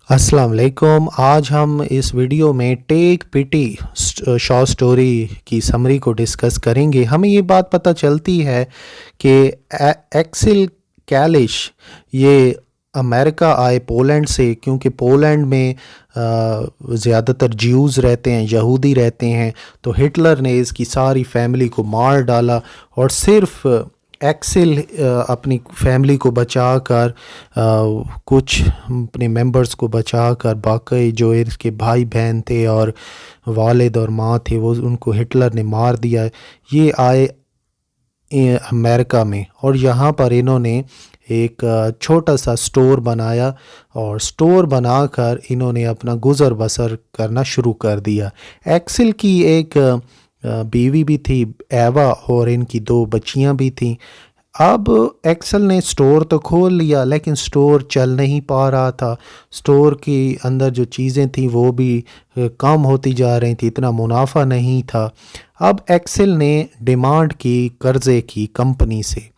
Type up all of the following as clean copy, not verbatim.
अस्सलाम वालेकुम। आज हम इस वीडियो में टेक पिटी शॉर्ट स्टोरी की समरी को डिस्कस करेंगे। हमें ये बात पता चलती है कि एक्सेल कैलिश ये अमेरिका आए पोलैंड से, क्योंकि पोलैंड में ज़्यादातर ज्यूज़ रहते हैं, यहूदी रहते हैं। तो हिटलर ने इसकी सारी फैमिली को मार डाला और सिर्फ एक्सेल अपनी फैमिली को बचाकर कुछ अपने मेंबर्स को बचाकर बाकी जो इसके भाई बहन थे और वालिद और माँ थे वो उनको हिटलर ने मार दिया। ये आए अमेरिका में और यहाँ पर इन्होंने एक छोटा सा स्टोर बनाया और स्टोर बनाकर इन्होंने अपना गुज़र बसर करना शुरू कर दिया। एक्सेल की एक बीवी भी थी एवा और इनकी 2 बच्चियां भी थीं। अब एक्सेल ने स्टोर तो खोल लिया लेकिन स्टोर चल नहीं पा रहा था। स्टोर के अंदर जो चीज़ें थीं वो भी कम होती जा रही थी, इतना मुनाफा नहीं था। अब एक्सेल ने डिमांड की कर्ज़े की कंपनी से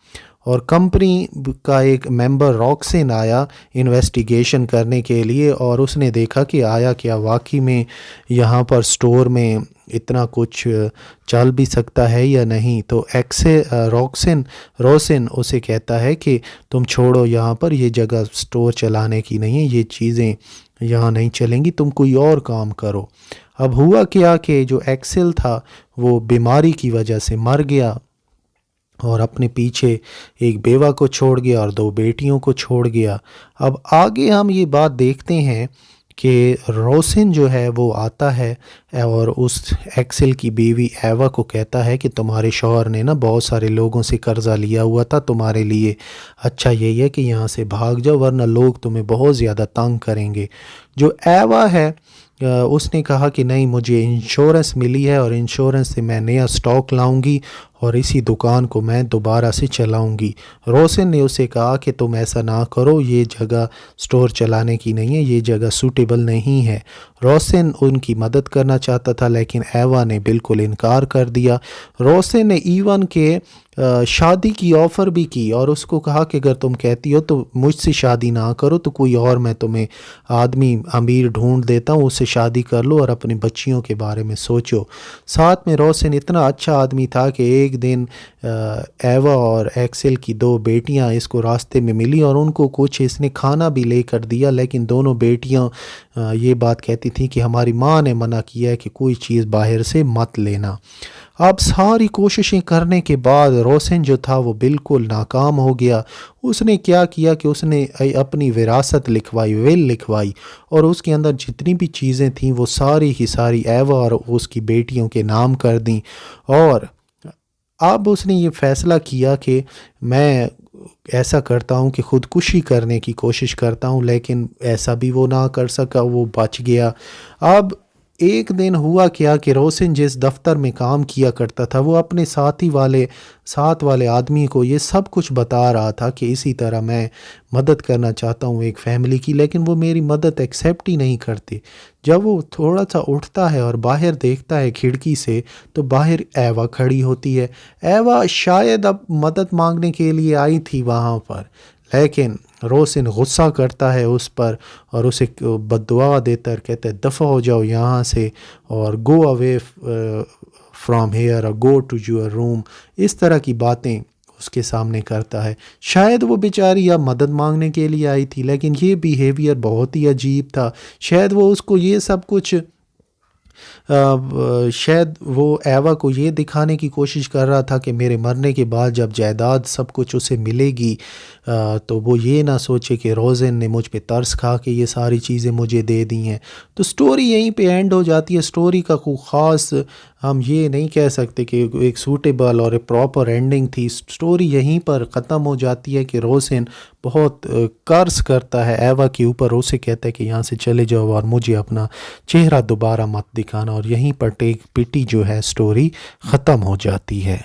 और कंपनी का एक मेंबर रॉक्सिन आया इन्वेस्टिगेशन करने के लिए और उसने देखा कि आया क्या वाकई में यहाँ पर स्टोर में इतना कुछ चल भी सकता है या नहीं। तो रोसिन उसे कहता है कि तुम छोड़ो, यहाँ पर ये जगह स्टोर चलाने की नहीं है, ये चीज़ें यहाँ नहीं चलेंगी, तुम कोई और काम करो। अब हुआ क्या कि जो एक्सेल था वो बीमारी की वजह से मर गया और अपने पीछे एक बेवा को छोड़ गया और 2 बेटियों को छोड़ गया। अब आगे हम ये बात देखते हैं कि रोसिन जो है वो आता है और उस एक्सेल की बीवी एवा को कहता है कि तुम्हारे शौहर ने ना बहुत सारे लोगों से कर्ज़ा लिया हुआ था, तुम्हारे लिए अच्छा यही है कि यहाँ से भाग जाओ वरना लोग तुम्हें बहुत ज़्यादा तंग करेंगे। जो एवा है उसने कहा कि नहीं, मुझे इंश्योरेंस मिली है और इंश्योरेंस से मैं नया स्टॉक लाऊंगी और इसी दुकान को मैं दोबारा से चलाऊंगी। रोसिन ने उसे कहा कि तुम ऐसा ना करो, ये जगह स्टोर चलाने की नहीं है, ये जगह सूटेबल नहीं है। रोसिन उनकी मदद करना चाहता था लेकिन एवा ने बिल्कुल इनकार कर दिया। रोसिन ने इवन के शादी की ऑफ़र भी की और उसको कहा कि अगर तुम कहती हो तो मुझसे शादी ना करो तो कोई और मैं तुम्हें आदमी अमीर ढूंढ देता हूँ, उससे शादी कर लो और अपनी बच्चियों के बारे में सोचो। साथ में रोसिन इतना अच्छा आदमी था कि एक दिन एवा और एक्सेल की 2 बेटियां इसको रास्ते में मिली और उनको कुछ इसने खाना भी लेकर दिया, लेकिन दोनों बेटियां ये बात कहती थी कि हमारी माँ ने मना किया है कि कोई चीज़ बाहर से मत लेना। अब सारी कोशिशें करने के बाद रोसिन जो था वो बिल्कुल नाकाम हो गया। उसने क्या किया कि उसने अपनी विरासत लिखवाई, विल लिखवाई और उसके अंदर जितनी भी चीज़ें थीं वो सारी की सारी एवा और उसकी बेटियों के नाम कर दी। और अब उसने ये फ़ैसला किया कि मैं ऐसा करता हूँ कि ख़ुदकुशी करने की कोशिश करता हूँ, लेकिन ऐसा भी वो ना कर सका, वो बच गया। अब एक दिन हुआ क्या कि रोसिन जिस दफ्तर में काम किया करता था वो अपने साथ वाले आदमी को ये सब कुछ बता रहा था कि इसी तरह मैं मदद करना चाहता हूँ एक फ़ैमिली की, लेकिन वो मेरी मदद एक्सेप्ट ही नहीं करते। जब वो थोड़ा सा उठता है और बाहर देखता है खिड़की से तो बाहर एवा खड़ी होती है। एवा शायद अब मदद मांगने के लिए आई थी वहाँ पर, लेकिन रोसिन गुस्सा करता है उस पर और उसे बद्दुआ देता है, कहता है दफ़ा हो जाओ यहाँ से और गो अवे फ्रॉम हेयर और गो टू योर रूम। इस तरह की बातें उसके सामने करता है। शायद वो बेचारी अब मदद मांगने के लिए आई थी, लेकिन ये बिहेवियर बहुत ही अजीब था। शायद वो उसको ये सब कुछ शायद वो एवा को ये दिखाने की कोशिश कर रहा था कि मेरे मरने के बाद जब जायदाद सब कुछ उसे मिलेगी तो वो ये ना सोचे कि रोज़न ने मुझ पे तरस खा के ये सारी चीज़ें मुझे दे दी हैं। तो स्टोरी यहीं पे एंड हो जाती है। स्टोरी का कोई ख़ास हम ये नहीं कह सकते कि एक सूटेबल और एक प्रॉपर एंडिंग थी। स्टोरी यहीं पर ख़त्म हो जाती है कि रोज़न बहुत कर्ज करता है एवा के ऊपर, उसे कहता है कि यहाँ से चले जाओ और मुझे अपना चेहरा दोबारा मत दिखाना, और यहीं पर टेक पिटी जो है स्टोरी ख़त्म हो जाती है।